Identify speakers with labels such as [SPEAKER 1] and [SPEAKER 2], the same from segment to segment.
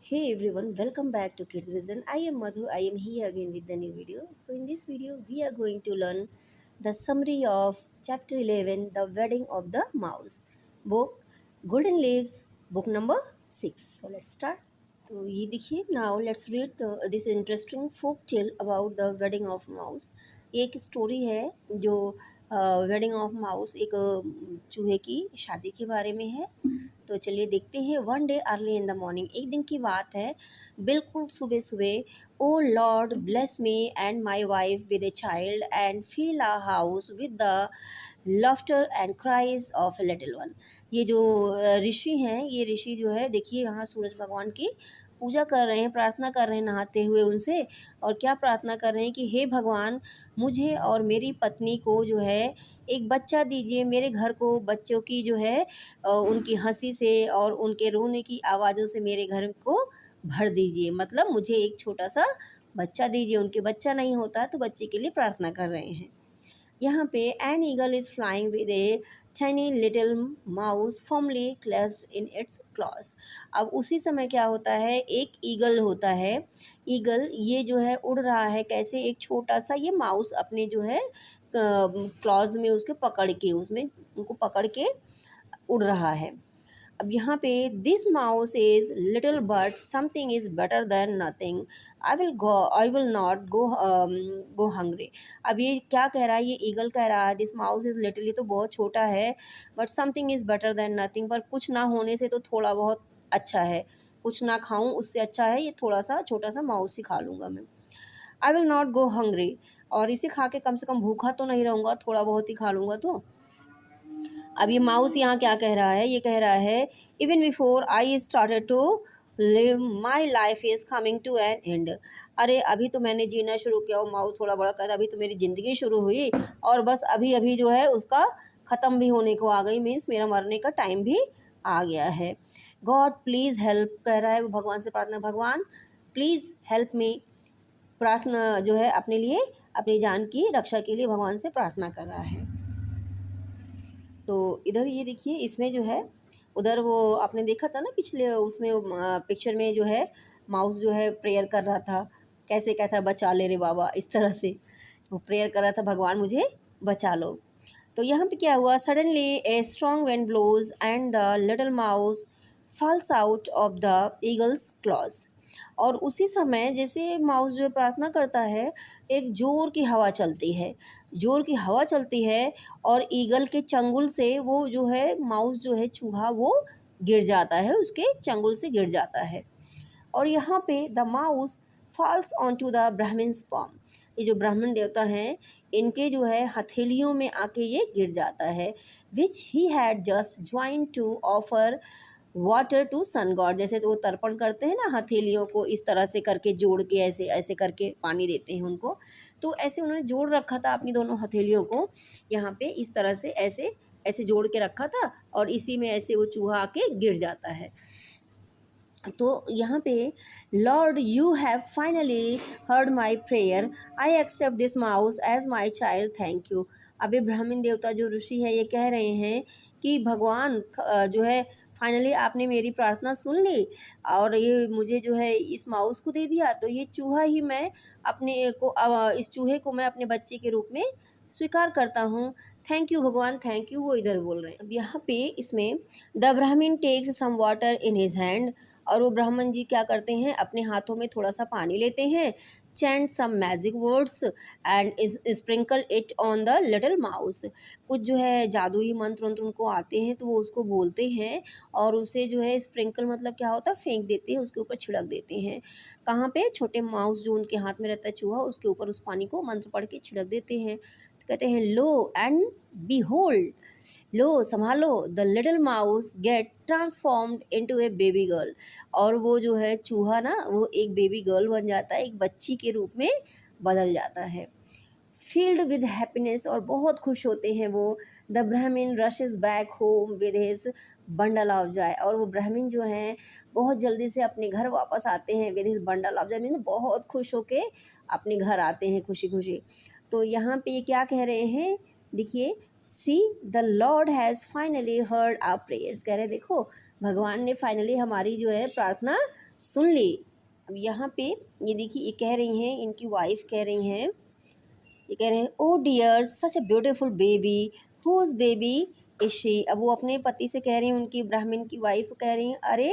[SPEAKER 1] Hey everyone, welcome back to Kids Vision. I am Madhu. I am here again with the new video. So in this video, we are going to learn the summary of chapter 11, The Wedding of the Mouse. Book Golden Leaves, book number 6. So let's start. तो ये देखिए now let's read this interesting folk tale about the wedding of mouse. ये एक story है जो wedding of mouse एक चूहे की शादी के बारे में है। तो चलिए देखते हैं। One day early in the morning, एक दिन की बात है, बिल्कुल सुबह सुबह। O lord bless me and my wife with a child and fill a house with the laughter and cries of a little one. ये जो ऋषि हैं, ये ऋषि जो है देखिए यहाँ सूरज भगवान की पूजा कर रहे हैं, प्रार्थना कर रहे हैं नहाते हुए उनसे। और क्या प्रार्थना कर रहे हैं कि हे भगवान, मुझे और मेरी पत्नी को जो है एक बच्चा दीजिए। मेरे घर को बच्चों की जो है उनकी हंसी से और उनके रोने की आवाज़ों से मेरे घर को भर दीजिए। मतलब मुझे एक छोटा सा बच्चा दीजिए। उनके बच्चा नहीं होता तो बच्चे के लिए प्रार्थना कर रहे हैं। यहाँ पे an eagle is flying with a tiny little mouse firmly clasped in its claws. अब उसी समय क्या होता है, एक ईगल होता है। ईगल ये जो है उड़ रहा है, कैसे, एक छोटा सा ये माउस अपने जो है क्लॉज में उसके पकड़ के, उसमें उनको पकड़ के उड़ रहा है। अब यहाँ पे this mouse is little but something is better than nothing. I will not go hungry. अब ये क्या कह रहा है, ये ईगल कह रहा है दिस माउस इज लिटिल, ये तो बहुत छोटा है, but something is better than nothing, पर कुछ ना होने से तो थोड़ा बहुत अच्छा है। कुछ ना खाऊं उससे अच्छा है ये थोड़ा सा छोटा सा माउस ही खा लूँगा मैं। I will not go hungry, और इसे खा के कम से कम भूखा तो नहीं रहूँगा, थोड़ा बहुत ही खा लूँगा तो। अब ये माउस यहाँ क्या कह रहा है, ये कह रहा है even before I started to live my life is coming to an end. अरे अभी तो मैंने जीना शुरू किया। वो माउस थोड़ा बड़ा कहता, अभी तो मेरी ज़िंदगी शुरू हुई और बस अभी अभी जो है उसका ख़त्म भी होने को आ गई, मीन्स मेरा मरने का टाइम भी आ गया है। गॉड प्लीज़ हेल्प, कह रहा है वो भगवान से प्रार्थना, भगवान प्लीज़ हेल्प मी। प्रार्थना जो है अपने लिए, अपनी जान की रक्षा के लिए भगवान से प्रार्थना कर रहा है। तो इधर ये देखिए, इसमें जो है उधर वो आपने देखा था ना पिछले उसमें पिक्चर में जो है माउस जो है प्रेयर कर रहा था, कैसे कहता है बचा ले रे बाबा, इस तरह से वो प्रेयर कर रहा था, भगवान मुझे बचा लो। तो यहाँ पे क्या हुआ, suddenly a strong wind blows and the little mouse falls out of the eagle's claws. और उसी समय जैसे माउस जो है प्रार्थना करता है, एक जोर की हवा चलती है, जोर की हवा चलती है और ईगल के चंगुल से वो जो है माउस जो है चूहा वो गिर जाता है, उसके चंगुल से गिर जाता है। और यहाँ पे the mouse falls on to the Brahmin's palm. ये जो ब्राह्मण देवता हैं इनके जो है हथेलियों में आके ये गिर जाता है। Which he had just join to offer water to sun god. जैसे तो वो तर्पण करते हैं ना, हथेलियों को इस तरह से करके जोड़ के ऐसे ऐसे करके पानी देते हैं उनको, तो ऐसे उन्होंने जोड़ रखा था अपनी दोनों हथेलियों को यहाँ पे इस तरह से ऐसे ऐसे जोड़ के रखा था, और इसी में ऐसे वो चूहा आके गिर जाता है। तो यहाँ पे lord you have finally heard my prayer, I accept this mouse as my child, thank you. अब ये ब्राह्मण देवता जो ऋषि है ये कह रहे हैं कि भगवान जो है फाइनली आपने मेरी प्रार्थना सुन ली और ये मुझे जो है इस माउस को दे दिया, तो ये चूहा ही मैं अपने को इस चूहे को मैं अपने बच्चे के रूप में स्वीकार करता हूँ। थैंक यू भगवान, थैंक यू, वो इधर बोल रहे हैं। अब यहाँ पे इसमें the Brahmin takes some water in his hand, और वो ब्राह्मण जी क्या करते हैं, अपने हाथों में थोड़ा सा पानी लेते हैं, chant some magic words and sprinkle it on the little mouse. कुछ जो है जादुई मंत्र वंत्र उनको आते हैं तो वो उसको बोलते हैं और उसे जो है स्प्रिंकल मतलब क्या होता है, फेंक देते हैं, उसके ऊपर छिड़क देते हैं। कहाँ पे, छोटे माउस जो उनके हाथ में रहता है चूहा, उसके ऊपर उस पानी को मंत्र पढ़ के छिड़क देते हैं। तो कहते हैं लो एंड बी होल्ड, लो संभालो, the little mouse get transformed into a baby girl. और वो जो है चूहा ना वो एक बेबी गर्ल बन जाता है, एक बच्ची के रूप में बदल जाता है। फील्ड विद हैप्पीनेस, और बहुत खुश होते हैं वो। द ब्राह्मण rashes back home with his bundle of Joy, और वो ब्राह्मण जो हैं बहुत जल्दी से अपने घर वापस आते हैं। With his bundle of Joy mean बहुत खुश होके अपने घर आते हैं खुशी खुशी। तो यहाँ पे ये क्या कह रहे हैं, देखिए, see the lord has finally heard our prayers, कह रहे हैं देखो भगवान ने फाइनली हमारी जो है प्रार्थना सुन ले। अब यहाँ पे ये देखिए, ये कह रही हैं, इनकी वाइफ कह रही हैं, ये कह रहे हैं, O dear such a beautiful baby, whose baby is she. अब वो अपने पति से कह रही हैं, उनकी ब्राह्मण की वाइफ कह रही हैं, अरे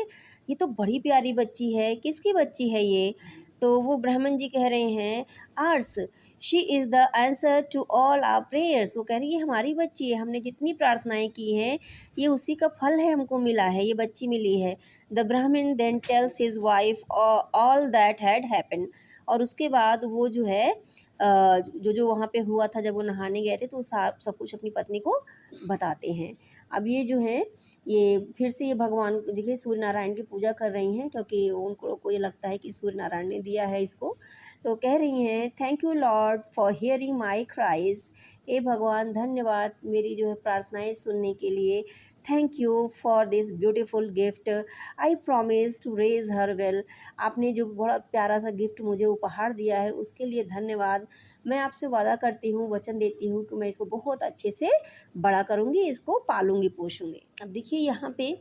[SPEAKER 1] ये तो बड़ी प्यारी बच्ची है, किसकी बच्ची है ये? तो वो ब्राह्मण जी कह रहे हैं, आर्स, she is the answer to all our prayers. वो कह रही है, हमारी बच्ची है, हमने जितनी प्रार्थनाएं की हैं ये उसी का फल है, हमको मिला है, ये बच्ची मिली है। The Brahmin then tells his wife all that had happen. और उसके बाद वो जो है जो जो वहाँ पे हुआ था जब वो नहाने गए थे, तो सब कुछ अपनी पत्नी को बताते हैं। अब ये जो है, ये फिर से ये भगवान देखिए सूर्य नारायण की पूजा कर रही हैं, क्योंकि उनको को ये लगता है कि सूर्य नारायण ने दिया है इसको। तो कह रही हैं, thank you lord for hearing my cries. ए भगवान धन्यवाद मेरी जो है प्रार्थनाएं सुनने के लिए। Thank you for this beautiful gift, I promise to raise her well. आपने जो बड़ा प्यारा सा गिफ्ट मुझे उपहार दिया है उसके लिए धन्यवाद। मैं आपसे वादा करती हूँ, वचन देती हूँ कि मैं इसको बहुत अच्छे से बड़ा करूँगी, इसको पालूँगी पोषूँगी। अब देखिए यहाँ पे,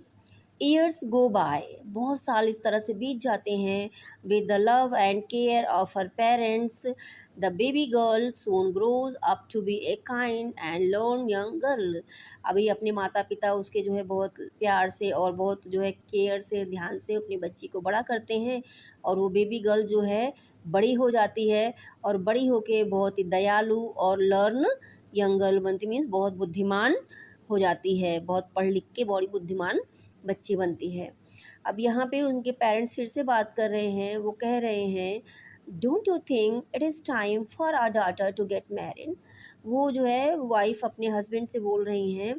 [SPEAKER 1] ईयर्स गो बाय, बहुत साल इस तरह से बीत जाते हैं। With the love and care of her parents the baby girl soon grows up to be a kind and learn young girl. अभी अपने माता पिता उसके जो है बहुत प्यार से और बहुत जो है केयर से, ध्यान से अपनी बच्ची को बड़ा करते हैं, और वो बेबी गर्ल जो है बड़ी हो जाती है, और बड़ी होके बहुत ही दयालु और लर्न यंग गर्ल बनती, मीन्स बहुत बुद्धिमान हो जाती है, बहुत पढ़ लिख के बड़ी बुद्धिमान बच्ची बनती है। अब यहाँ पे उनके पेरेंट्स फिर से बात कर रहे हैं, वो कह रहे हैं, don't you think it is time for our daughter to get married. वो जो है वाइफ अपने हस्बैंड से बोल रही हैं,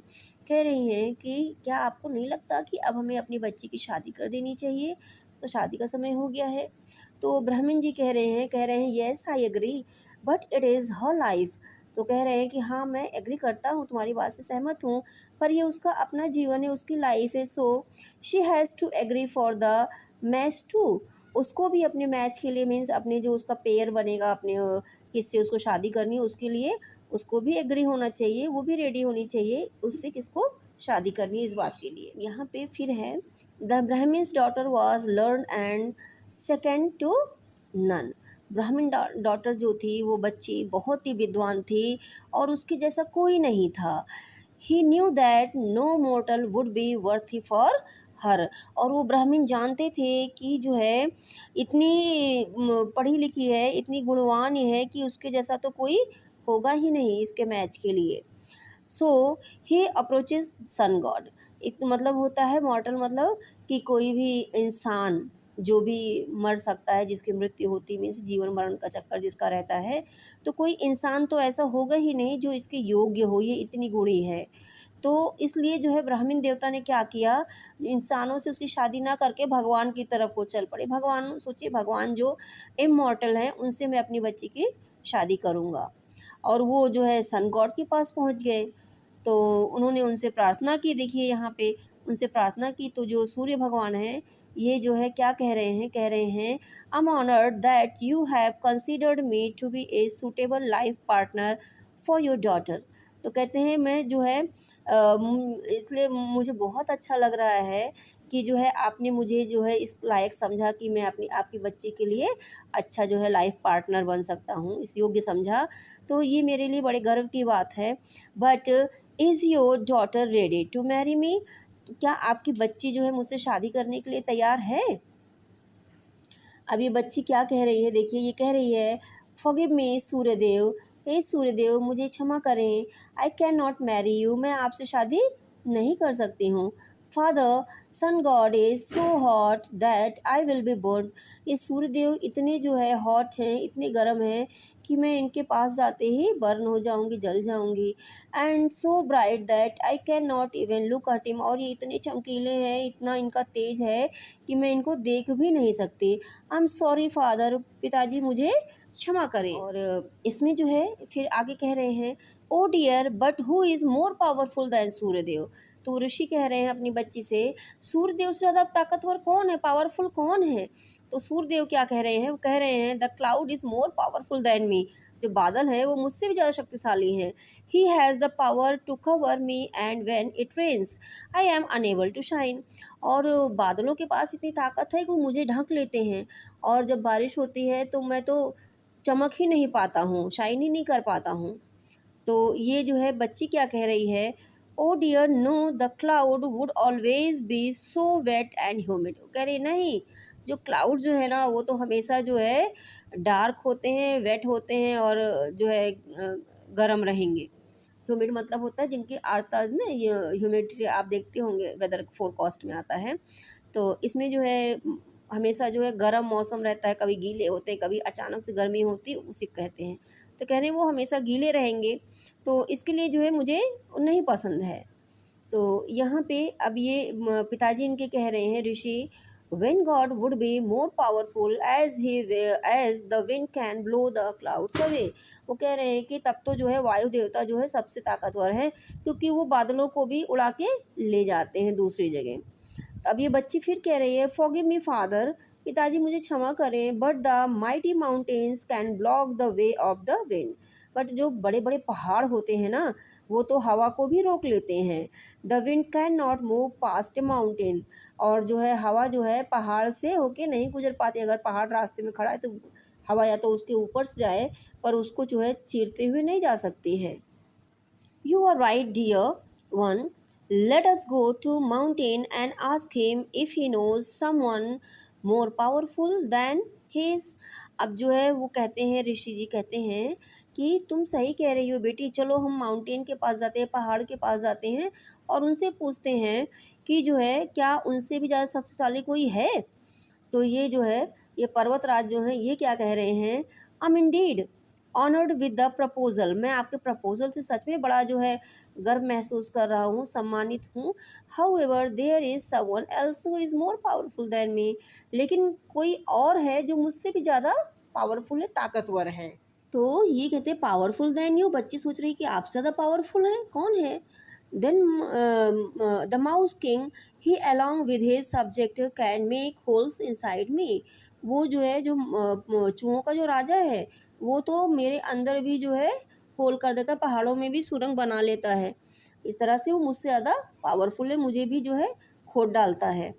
[SPEAKER 1] कह रही हैं कि क्या आपको नहीं लगता कि अब हमें अपनी बच्ची की शादी कर देनी चाहिए, तो शादी का समय हो गया है। तो ब्राह्मण जी कह रहे हैं yes I agree, but it is her life. तो कह रहे हैं कि हाँ मैं एग्री करता हूँ, तुम्हारी बात से सहमत हूँ, पर ये उसका अपना जीवन है, उसकी लाइफ है, so she has to agree for the match too. उसको भी अपने मैच के लिए, मीन्स अपने जो उसका पेयर बनेगा, अपने किससे उसको शादी करनी है उसके लिए उसको भी एग्री होना चाहिए, वो भी रेडी होनी चाहिए उससे किसको शादी करनी है, इस बात के लिए। यहाँ पे फिर है, the Brahmin's daughter was learn and second to none. ब्राह्मण डॉटर जो थी वो बच्ची बहुत ही विद्वान थी और उसके जैसा कोई नहीं था। He knew that no mortal would be worthy for her. और वो ब्राह्मण जानते थे कि जो है इतनी पढ़ी लिखी है, इतनी गुणवान है कि उसके जैसा तो कोई होगा ही नहीं इसके मैच के लिए। सो ही अप्रोचेज सन गॉड। एक तो मतलब होता है मॉर्टल, मतलब कि कोई भी इंसान जो भी मर सकता है, जिसकी मृत्यु होती, मीन्स जीवन मरण का चक्कर जिसका रहता है, तो कोई इंसान तो ऐसा होगा ही नहीं जो इसके योग्य हो, ये इतनी गुणी है। तो इसलिए जो है ब्राह्मण देवता ने क्या किया, इंसानों से उसकी शादी ना करके भगवान की तरफ को चल पड़े। भगवान सोचिए, भगवान जो इमॉर्टल हैं उनसे मैं अपनी बच्ची की शादी करूँगा। और वो जो है सन गॉड के पास पहुँच गए, तो उन्होंने उनसे प्रार्थना की। देखिए यहाँ पे उनसे प्रार्थना की, तो जो सूर्य भगवान हैं ये जो है क्या कह रहे हैं, I am honoured that you have considered me to be a suitable life partner for your daughter. तो कहते हैं मैं जो है इसलिए मुझे बहुत अच्छा लग रहा है कि जो है आपने मुझे जो है इस लायक समझा कि मैं अपनी आपकी बच्ची के लिए अच्छा जो है लाइफ पार्टनर बन सकता हूँ, इस योग्य समझा। तो ये मेरे लिए बड़े गर्व की बात है। But is your daughter ready to marry me. क्या आपकी बच्ची जो है मुझसे शादी करने के लिए तैयार है? अब ये बच्ची क्या कह रही है, देखिए ये कह रही है, फॉरगिव मी सूर्यदेव, हे सूर्यदेव मुझे क्षमा करें, I can not marry you, मैं आपसे शादी नहीं कर सकती हूँ। Father sun god is so hot that I will be burn. ये सूर्यदेव इतने जो है हॉट हैं, इतने गर्म हैं कि मैं इनके पास जाते ही बर्न हो जाऊंगी, जल जाऊंगी। And so bright that I can not even look at him. और ये इतने चमकीले हैं, इतना इनका तेज है कि मैं इनको देख भी नहीं सकती। आई एम सॉरी फादर, पिताजी मुझे क्षमा करें। और इसमें जो है फिर आगे कह रहे हैं, O dear but who is more powerful than Suryadev. तो ऋषि कह रहे हैं अपनी बच्ची से, सूर्यदेव से ज़्यादा ताकतवर कौन है, पावरफुल कौन है? तो सूर्यदेव क्या कह रहे हैं, वो कह रहे हैं the cloud is more powerful than me, जो बादल है वो मुझसे भी ज़्यादा शक्तिशाली हैं। He has the power to cover me and when it rains I am unable to shine. और बादलों के पास इतनी ताकत है कि वो मुझे ढक लेते हैं, और जब बारिश होती है तो मैं तो चमक ही नहीं पाता हूँ, शाइन ही नहीं कर पाता हूँ। तो ये जो है बच्ची क्या कह रही है, O dear no the cloud would always be so wet and humid. कह रही नहीं, जो क्लाउड जो है ना वो तो हमेशा जो है डार्क होते हैं, वेट होते हैं, और जो है गर्म रहेंगे। ह्यूमिड मतलब होता है जिनकी आर्ता ना, ये ह्यूमिडिटी आप देखते होंगे वेदर फोरकास्ट में आता है। तो इसमें जो है हमेशा जो है गर्म मौसम रहता है, कभी गीले होते हैं, कभी अचानक से गर्मी होती है, उसी को कहते हैं। तो कह रहे हैं वो हमेशा गीले रहेंगे, तो इसके लिए जो है मुझे नहीं पसंद है। तो यहाँ पे अब ये पिताजी इनके कह रहे हैं ऋषि, when God would be more powerful as the wind can blow the clouds away। वो कह रहे हैं कि तब तो जो है वायु देवता जो है सबसे ताकतवर है, क्योंकि वो बादलों को भी उड़ा के ले जाते हैं दूसरी जगह। अब ये बच्ची फिर कह रही है, फॉरगिव मी फादर, पिताजी मुझे क्षमा करें, but the mighty mountains can block the way of the wind. But जो बड़े बड़े पहाड़ होते हैं ना, वो तो हवा को भी रोक लेते हैं। The wind can not move past A mountain. और जो है हवा जो है पहाड़ से होके नहीं गुजर पाती। अगर पहाड़ रास्ते में खड़ा है तो हवा या तो उसके ऊपर से जाए, पर उसको जो है चीरते हुए नहीं जा सकती है। You are right, dear one. Let us go to mountain and ask him if he knows someone more powerful than his। अब जो है वो कहते हैं, ऋषि जी कहते हैं कि तुम सही कह रही हो बेटी, चलो हम माउंटेन के पास जाते हैं, पहाड़ के पास जाते हैं, और उनसे पूछते हैं कि जो है क्या उनसे भी ज़्यादा शक्तिशाली कोई है। तो ये जो है ये पर्वतराज जो हैं ये क्या कह रहे हैं, I M Indeed honoured with the proposal. मैं आपके प्रपोजल से सच में बड़ा जो है गर्व महसूस कर रहा हूँ, सम्मानित हूँ। However there is someone else who is more powerful than me. लेकिन कोई और है जो मुझसे भी ज़्यादा पावरफुल है, ताकतवर है। तो ये कहते हैं पावरफुल दैन यू। बच्ची सोच रही है कि आपसे ज़्यादा पावरफुल है, कौन है? Then the mouse king he along with his subject can make holes inside me. वो जो है जो चूहों का जो राजा है, वो तो मेरे अंदर भी जो है होल कर देता है, पहाड़ों में भी सुरंग बना लेता है। इस तरह से वो मुझसे ज़्यादा पावरफुल है, मुझे भी जो है खोद डालता है।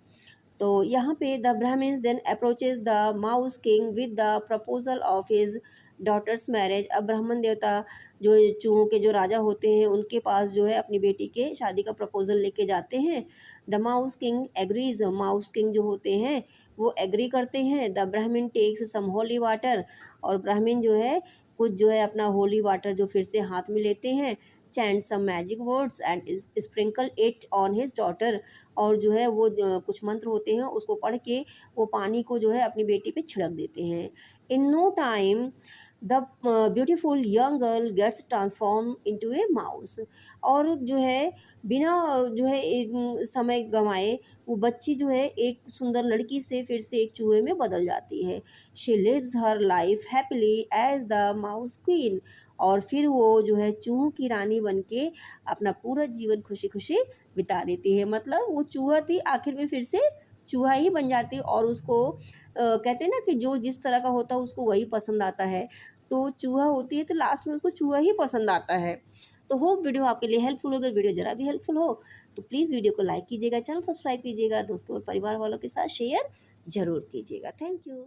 [SPEAKER 1] तो यहाँ पे the Brahmin's then approaches the mouse king with the proposal of his daughter's marriage. अब ब्राह्मण देवता जो चूहों के जो राजा होते हैं उनके पास जो है अपनी बेटी के शादी का प्रपोजल लेके जाते हैं। The mouse king agrees. Mouse king जो होते हैं वो एग्री करते हैं। The Brahmin takes some holy water. और ब्राह्मण जो है कुछ जो है अपना होली वाटर जो फिर से हाथ में लेते हैं, chant some magic words and sprinkle it on his daughter. और जो है वो कुछ मंत्र होते हैं उसको पढ़ के वो पानी को जो है अपनी बेटी पे छिड़क देते हैं। In no time the beautiful young girl gets transform into a mouse. और जो है बिना जो है समय गंवाए वो बच्ची जो है एक सुंदर लड़की से फिर से एक चूहे में बदल जाती है। She lives her life happily as the mouse queen. और फिर वो जो है चूहों की रानी बन के अपना पूरा जीवन खुशी खुशी बिता देती है। मतलब वो चूहा थी, आखिर में फिर से चूहा ही बन जाती है। और उसको कहते हैं ना कि जो जिस तरह का होता है उसको वही पसंद आता है। तो चूहा होती है तो लास्ट में उसको चूहा ही पसंद आता है। तो होप वीडियो आपके लिए हेल्पफुल हो। अगर वीडियो ज़रा भी हेल्पफुल हो तो प्लीज़ वीडियो को लाइक कीजिएगा, चैनल सब्सक्राइब कीजिएगा, दोस्तों और परिवार वालों के साथ शेयर ज़रूर कीजिएगा। Thank you.